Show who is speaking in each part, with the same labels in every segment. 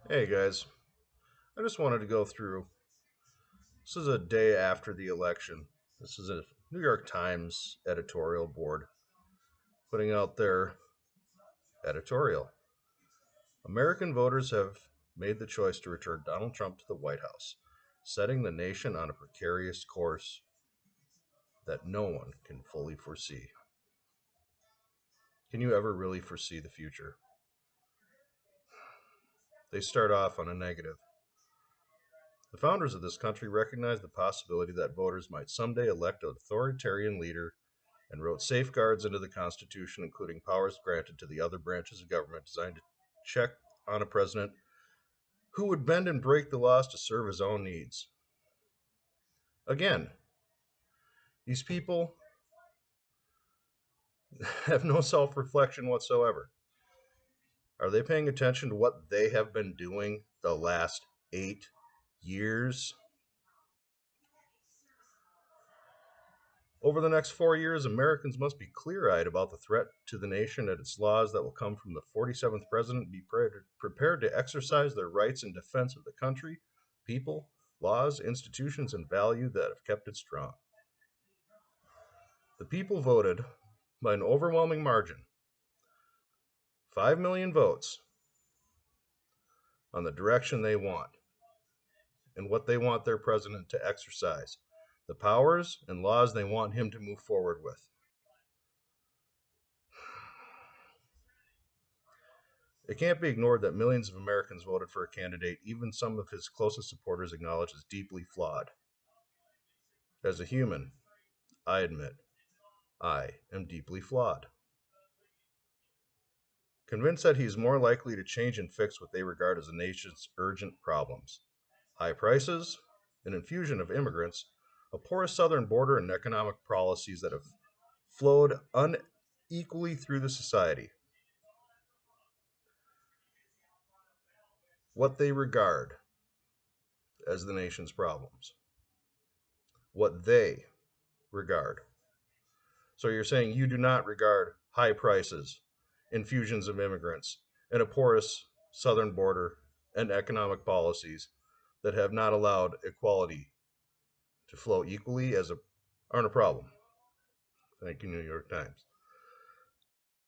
Speaker 1: Hey guys, I just wanted to go through. This is a day after the election. This is a New York Times editorial board putting out their editorial. American voters have made the choice to return Donald Trump to the White House, setting the nation on a precarious course that no one can fully foresee. Can you ever really foresee the future? They start off on a negative. The founders of this country recognized the possibility that voters might someday elect an authoritarian leader and wrote safeguards into the Constitution, including powers granted to the other branches of government designed to check on a president who would bend and break the laws to serve his own needs. Again, these people have no self reflection whatsoever. Are they paying attention to what they have been doing the last 8 years? Over the next 4 years, Americans must be clear eyed about the threat to the nation and its laws that will come from the 47th president, be prepared to exercise their rights in defense of the country, people, laws, institutions, and value that have kept it strong. The people voted by an overwhelming margin, 5 million votes, on the direction they want and what they want their president to exercise, the powers and laws they want him to move forward with. It can't be ignored that millions of Americans voted for a candidate even some of his closest supporters acknowledge is deeply flawed. As a human, I admit I am deeply flawed. Convinced that he is more likely to change and fix what they regard as the nation's urgent problems: high prices, an infusion of immigrants, a porous southern border, and economic policies that have flowed unequally through the society. What they regard as the nation's problems. What they regard. So you're saying you do not regard high prices, infusions of immigrants, and a porous southern border and economic policies that have not allowed equality to flow equally aren't a problem. Thank you, New York Times.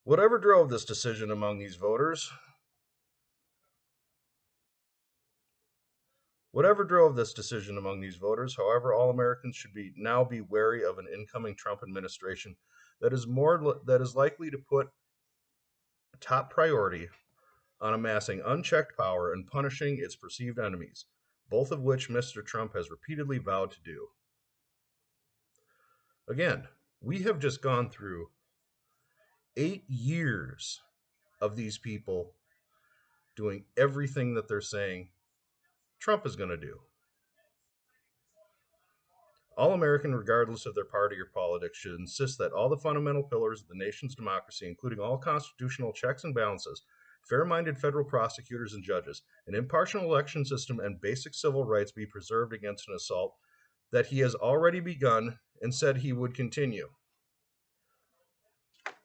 Speaker 1: Whatever drove this decision among these voters, however, all Americans should now be wary of an incoming Trump administration that is likely to put top priority on amassing unchecked power and punishing its perceived enemies, both of which Mr. Trump has repeatedly vowed to do. Again, we have just gone through 8 years of these people doing everything that they're saying Trump is going to do. All Americans, regardless of their party or politics, should insist that all the fundamental pillars of the nation's democracy, including all constitutional checks and balances, fair-minded federal prosecutors and judges, an impartial election system, and basic civil rights be preserved against an assault that he has already begun and said he would continue.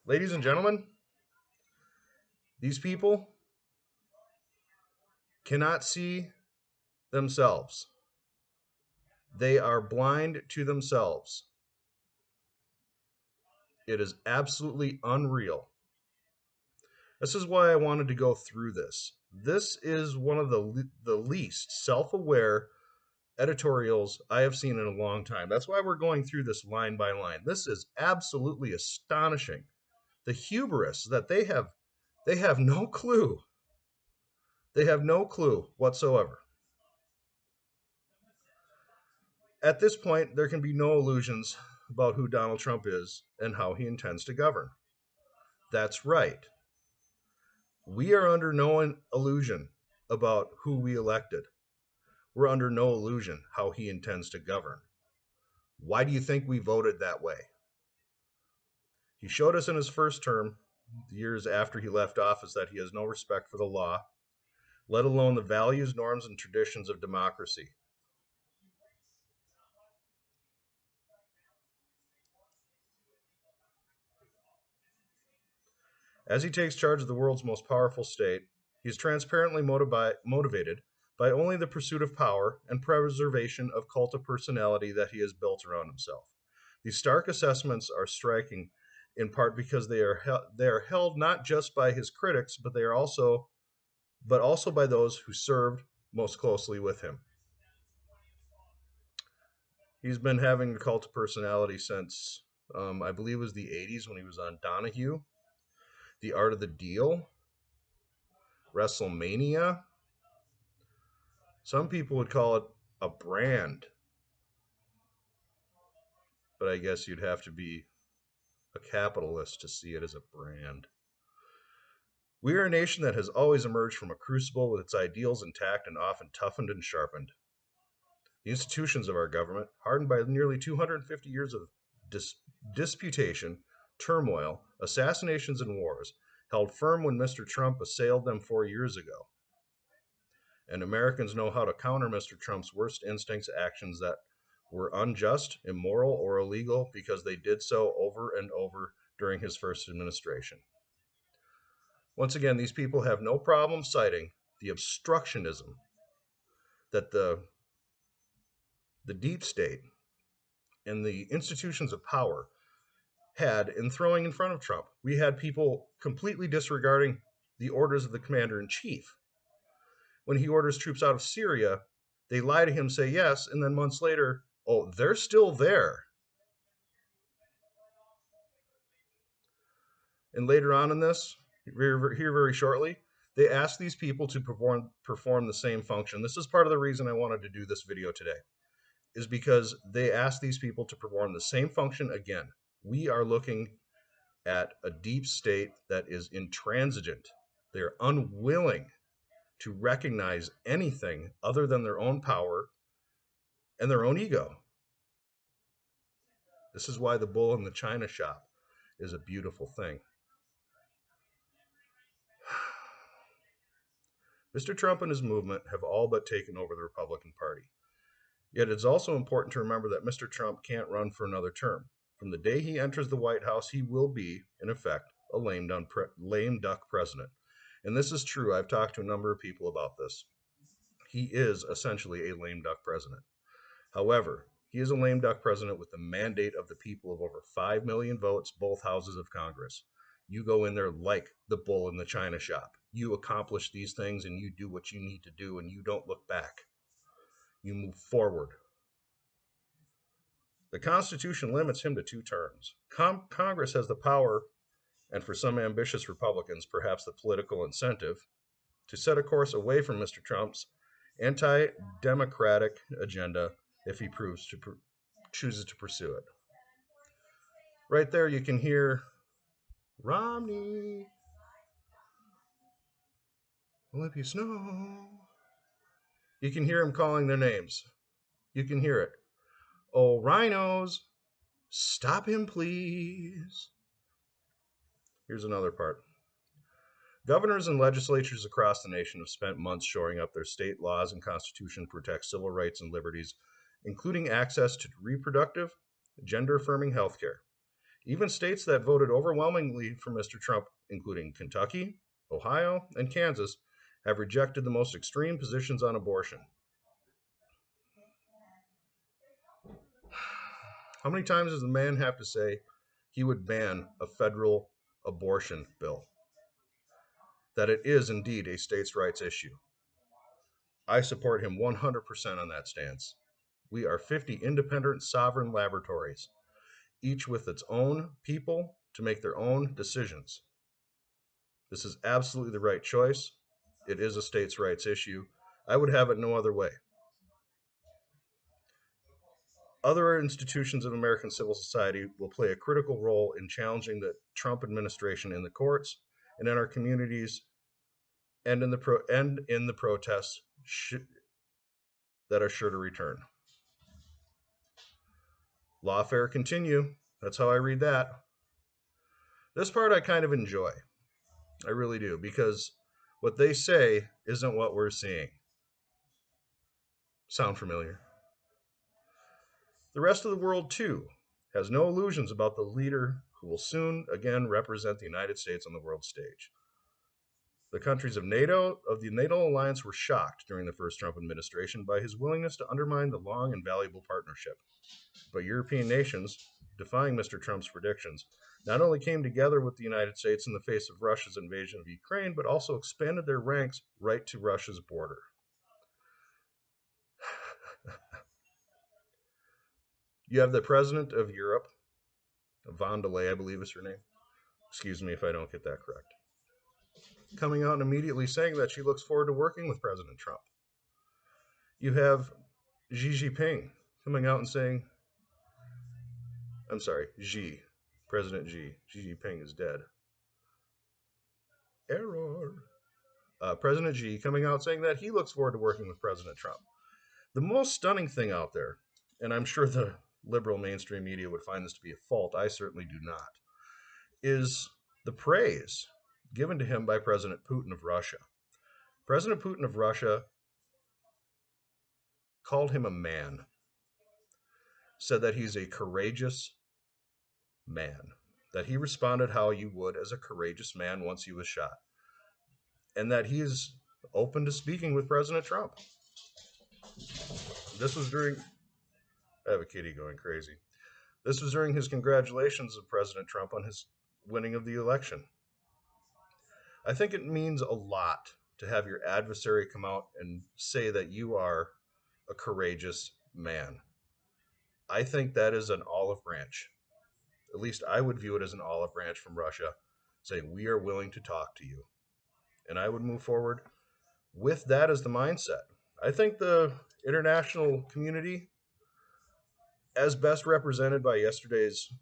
Speaker 1: Ladies and gentlemen, these people cannot see themselves. They are blind to themselves. It is absolutely unreal. This is why I wanted to go through this. This is one of the least self-aware editorials I have seen in a long time. That's why we're going through this line by line. This is absolutely astonishing. The hubris that they have no clue. They have no clue whatsoever. At this point, there can be no illusions about who Donald Trump is and how he intends to govern. That's right. We are under no illusion about who we elected. We're under no illusion how he intends to govern. Why do you think we voted that way? He showed us in his first term, years after he left office, that he has no respect for the law, let alone the values, norms, and traditions of democracy. As he takes charge of the world's most powerful state, He is transparently motivated by only the pursuit of power and preservation of cult of personality that he has built around himself. These stark assessments are striking in part because they are held not just by his critics, but also by those who served most closely with him. He's been having a cult of personality since I believe it was the 80s when he was on Donahue, The Art of the Deal, WrestleMania. Some people would call it a brand, but I guess you'd have to be a capitalist to see it as a brand. We are a nation that has always emerged from a crucible with its ideals intact and often toughened and sharpened. The institutions of our government, hardened by nearly 250 years of disputation, turmoil, assassinations, and wars, held firm when Mr. Trump assailed them 4 years ago. And Americans know how to counter Mr. Trump's worst instincts actions that were unjust, immoral, or illegal because they did so over and over during his first administration. Once again, these people have no problem citing the obstructionism that the deep state and the institutions of power had in throwing in front of Trump. We had people completely disregarding the orders of the commander in chief. When he orders troops out of Syria, they lie to him, say yes, and then months later, oh, they're still there. And later on in this, here very shortly, they ask these people to perform the same function. This is part of the reason I wanted to do this video today, is because they ask these people to perform the same function again. We are looking at a deep state that is intransigent. They're unwilling to recognize anything other than their own power and their own ego. This is why the bull in the china shop is a beautiful thing. Mr. Trump and his movement have all but taken over the Republican Party. Yet it's also important to remember that Mr. Trump can't run for another term. From the day he enters the White House, he will be, in effect, a lame duck president. And this is true. I've talked to a number of people about this. He is essentially a lame duck president. However, he is a lame duck president with the mandate of the people of over 5 million votes, both houses of Congress. You go in there like the bull in the china shop. You accomplish these things and you do what you need to do and you don't look back. You move forward. The Constitution limits him to 2 terms. Congress has the power, and for some ambitious Republicans, perhaps the political incentive, to set a course away from Mr. Trump's anti-democratic agenda if he chooses to pursue it. Right there, you can hear Romney, Olympia Snow. You can hear him calling their names. You can hear it. Oh, rhinos, stop him, please. Here's another part. Governors and legislatures across the nation have spent months shoring up their state laws and constitution to protect civil rights and liberties, including access to reproductive, gender-affirming health care. Even states that voted overwhelmingly for Mr. Trump, including Kentucky, Ohio, and Kansas, have rejected the most extreme positions on abortion. How many times does the man have to say he would ban a federal abortion bill? That it is indeed a states' rights issue. I support him 100% on that stance. We are 50 independent sovereign laboratories, each with its own people to make their own decisions. This is absolutely the right choice. It is a states' rights issue. I would have it no other way. Other institutions of American civil society will play a critical role in challenging the Trump administration in the courts and in our communities and in the protests that are sure to return. Lawfare continue. That's how I read that. This part I kind of enjoy. I really do, because what they say isn't what we're seeing. Sound familiar? The rest of the world, too, has no illusions about the leader who will soon again represent the United States on the world stage. The countries of the NATO alliance were shocked during the first Trump administration by his willingness to undermine the long and valuable partnership. But European nations, defying Mr. Trump's predictions, not only came together with the United States in the face of Russia's invasion of Ukraine, but also expanded their ranks right to Russia's border. You have the president of Europe, von der Leyen, I believe is her name. Excuse me if I don't get that correct. Coming out and immediately saying that she looks forward to working with President Trump. You have Xi Jinping coming out and saying, I'm sorry, President Xi Jinping is dead. Error. President Xi coming out saying that he looks forward to working with President Trump. The most stunning thing out there, and I'm sure the liberal mainstream media would find this to be a fault, I certainly do not, is the praise given to him by President Putin of Russia. President Putin of Russia called him a man, said that he's a courageous man, that he responded how you would as a courageous man once he was shot, and that he is open to speaking with President Trump. This was during, I have a kitty going crazy. This was during his congratulations of President Trump on his winning of the election. I think it means a lot to have your adversary come out and say that you are a courageous man. I think that is an olive branch. At least I would view it as an olive branch from Russia, saying we are willing to talk to you. And I would move forward with that as the mindset. I think the international community, as best represented by yesterday's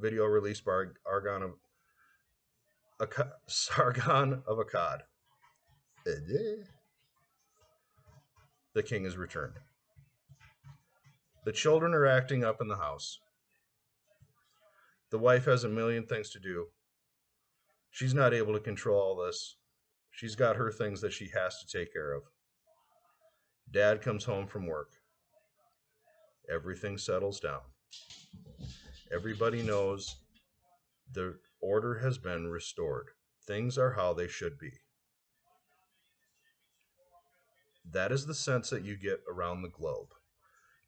Speaker 1: video released by Sargon of Akkad, the king has returned. The children are acting up in the house. The wife has a million things to do. She's not able to control all this. She's got her things that she has to take care of. Dad comes home from work. Everything settles down. Everybody knows the order has been restored. Things are how they should be. That is the sense that you get around the globe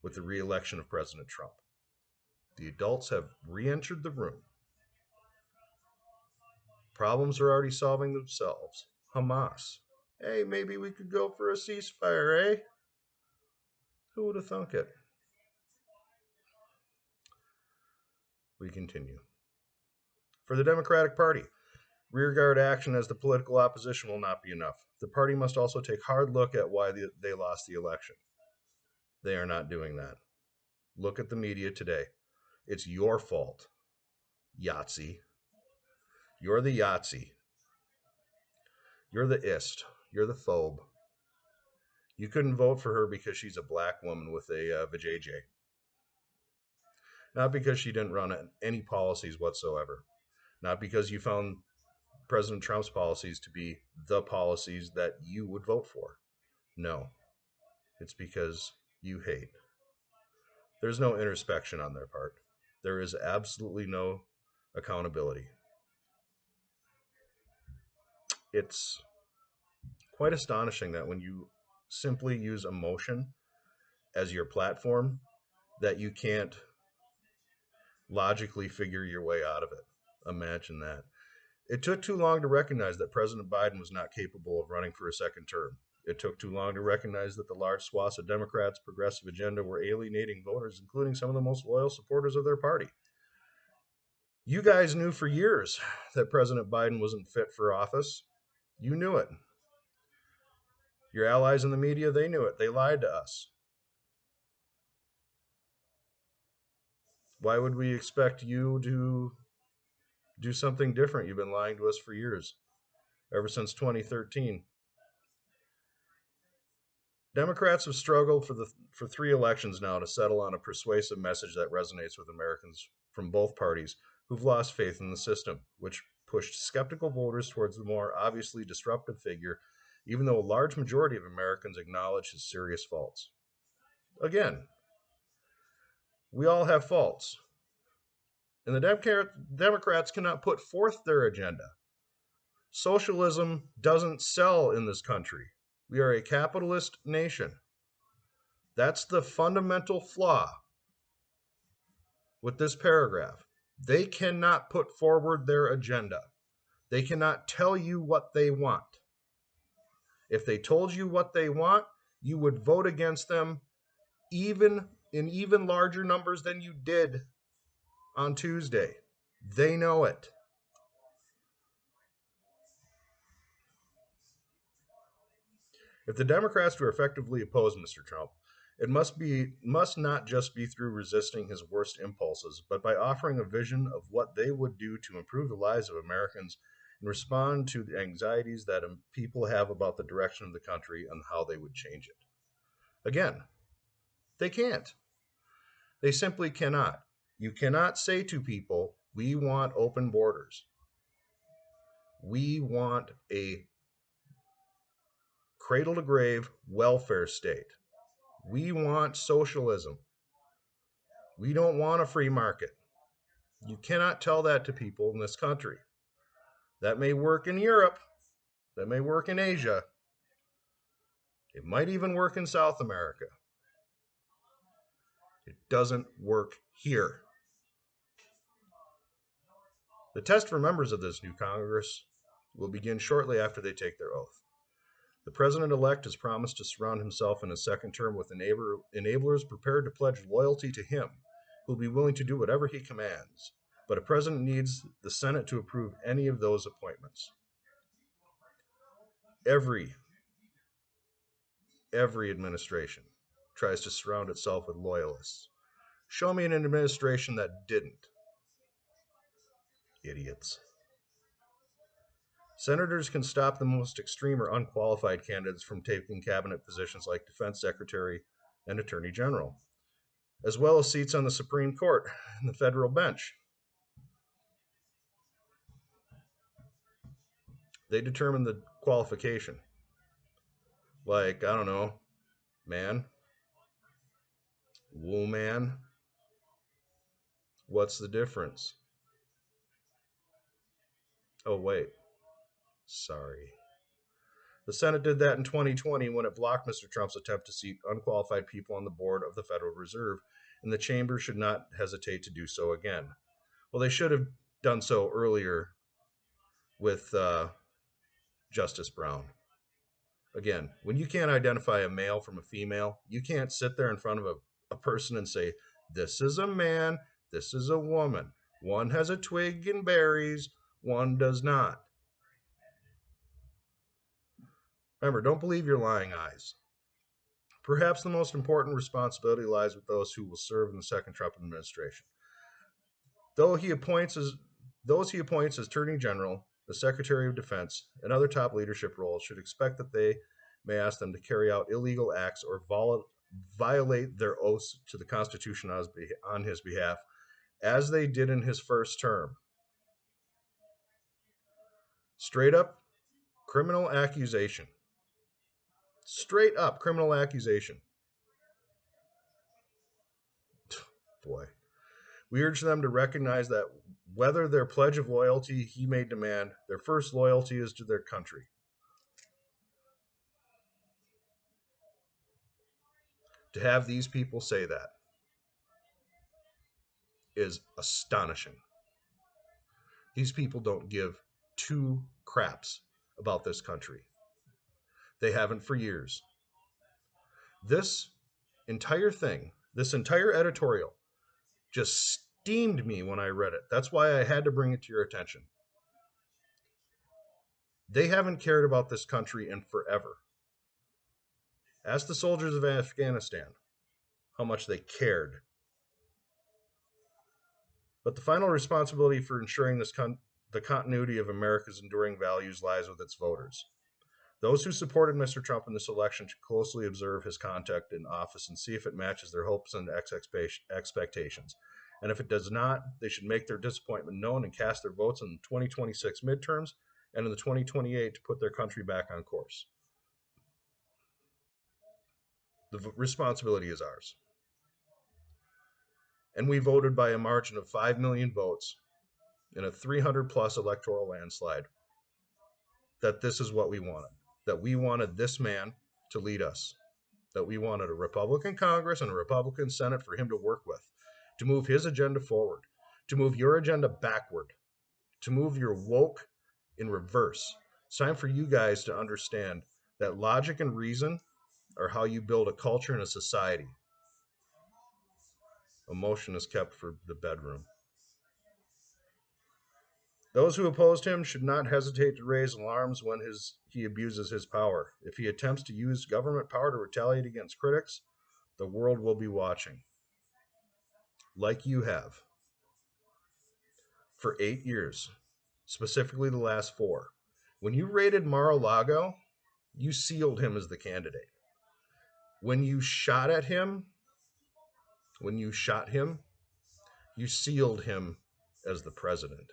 Speaker 1: with the re-election of President Trump. The adults have re-entered the room. Problems are already solving themselves. Hamas. Hey, maybe we could go for a ceasefire, eh? Who would have thunk it? We continue. For the Democratic Party, rearguard action as the political opposition will not be enough. The party must also take a hard look at why they lost the election. They are not doing that. Look at the media today. It's your fault. Yahtzee. You're the Yahtzee. You're the ist. You're the phobe. You couldn't vote for her because she's a black woman with a vajayjay. Not because she didn't run any policies whatsoever. Not because you found President Trump's policies to be the policies that you would vote for. No. It's because you hate. There's no introspection on their part. There is absolutely no accountability. It's quite astonishing that when you simply use emotion as your platform, that you can't logically figure your way out of it. Imagine that. It took too long to recognize that President Biden was not capable of running for a second term. It took too long to recognize that the large swaths of Democrats' progressive agenda were alienating voters, including some of the most loyal supporters of their party. You guys knew for years that President Biden wasn't fit for office. You knew it. Your allies in the media, they knew it. They lied to us. Why would we expect you to do something different? You've been lying to us for years, ever since 2013. Democrats have struggled for 3 elections now to settle on a persuasive message that resonates with Americans from both parties who've lost faith in the system, which pushed skeptical voters towards the more obviously disruptive figure, even though a large majority of Americans acknowledge his serious faults. Again, we all have faults. And the Democrats cannot put forth their agenda. Socialism doesn't sell in this country. We are a capitalist nation. That's the fundamental flaw with this paragraph. They cannot put forward their agenda. They cannot tell you what they want. If they told you what they want, you would vote against them even in even larger numbers than you did on Tuesday. They know it. If the Democrats were effectively oppose Mr. Trump, it must not just be through resisting his worst impulses, but by offering a vision of what they would do to improve the lives of Americans and respond to the anxieties that people have about the direction of the country and how they would change it. Again, they can't. They simply cannot. You cannot say to people, we want open borders. We want a cradle to grave welfare state. We want socialism. We don't want a free market. You cannot tell that to people in this country. That may work in Europe. That may work in Asia. It might even work in South America. It doesn't work here. The test for members of this new Congress will begin shortly after they take their oath. The president-elect has promised to surround himself in his second term with enablers prepared to pledge loyalty to him, who will be willing to do whatever he commands. But a president needs the Senate to approve any of those appointments. Every administration tries to surround itself with loyalists. Show me an administration that didn't. Idiots. Senators can stop the most extreme or unqualified candidates from taking cabinet positions like defense secretary and attorney general, as well as seats on the Supreme Court and the federal bench. They determine the qualification. Like, I don't know, man, woman. What's the difference? Oh, wait. Sorry. The Senate did that in 2020 when it blocked Mr. Trump's attempt to seat unqualified people on the board of the Federal Reserve, and the chamber should not hesitate to do so again. Well, they should have done so earlier with Justice Brown. Again, when you can't identify a male from a female, you can't sit there in front of a person and say, this is a man, this is a woman. One has a twig and berries, one does not. Remember, don't believe your lying eyes. Perhaps the most important responsibility lies with those who will serve in the second Trump administration. Those he appoints as Attorney General, the Secretary of Defense, and other top leadership roles should expect that they may ask them to carry out illegal acts or violate their oaths to the Constitution on his behalf, as they did in his first term. Straight up criminal accusation. Straight up criminal accusation. Boy. We urge them to recognize that whether their pledge of loyalty he may demand, their first loyalty is to their country. To have these people say that is astonishing. These people don't give two craps about this country. They haven't for years. This entire thing, this entire editorial, just steamed me when I read it. That's why I had to bring it to your attention. They haven't cared about this country in forever. Ask the soldiers of Afghanistan how much they cared. But the final responsibility for ensuring the continuity of America's enduring values lies with its voters. Those who supported Mr. Trump in this election should closely observe his conduct in office and see if it matches their hopes and expectations. And if it does not, they should make their disappointment known and cast their votes in the 2026 midterms and in the 2028 to put their country back on course. The responsibility is ours. And we voted by a margin of 5 million votes in a 300-plus electoral landslide. that this is what we wanted, that we wanted this man to lead us, that we wanted a Republican Congress and a Republican Senate for him to work with, to move his agenda forward, to move your agenda backward, to move your woke in reverse. It's time for you guys to understand that logic and reason are how you build a culture and a society. Emotion is kept for the bedroom. Those who opposed him should not hesitate to raise alarms when he abuses his power. If he attempts to use government power to retaliate against critics, the world will be watching, like you have, for 8 years, specifically the last 4. When you raided Mar-a-Lago, you sealed him as the candidate. When you shot him, you sealed him as the president.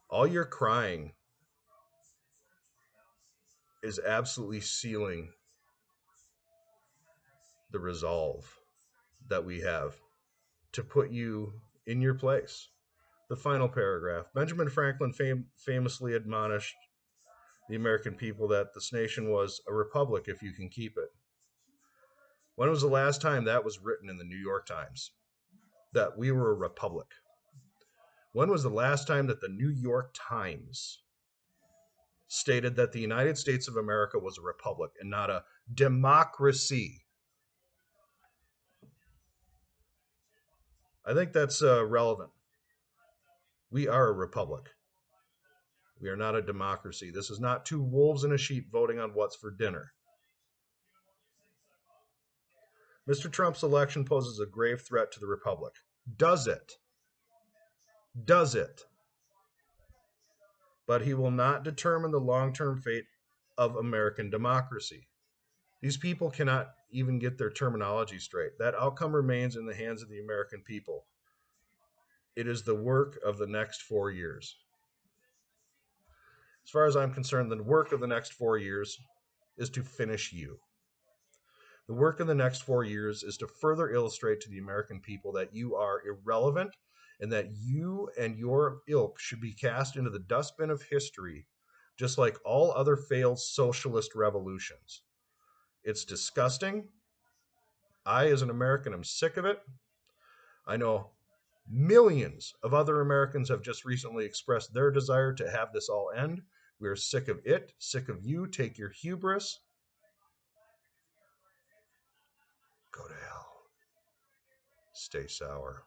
Speaker 1: All your crying is absolutely sealing the resolve that we have to put you in your place. The final paragraph. Benjamin Franklin famously admonished the American people that this nation was a republic if you can keep it. When was the last time that was written in the New York Times? That we were a republic? When was the last time that the New York Times stated that the United States of America was a republic and not a democracy? I think that's relevant. We are a republic. We are not a democracy. This is not two wolves and a sheep voting on what's for dinner. Mr. Trump's election poses a grave threat to the republic. Does it? Does it? But he will not determine the long-term fate of American democracy. These people cannot even get their terminology straight. That outcome remains in the hands of the American people. It is the work of the next 4 years. As far as I'm concerned, the work of the next 4 years is to finish you. The work of the next 4 years is to further illustrate to the American people that you are irrelevant and that you and your ilk should be cast into the dustbin of history, just like all other failed socialist revolutions. It's disgusting. I, as an American, am sick of it. I know millions of other Americans have just recently expressed their desire to have this all end. We are sick of it, sick of you. Take your hubris. Go to hell. Stay sour.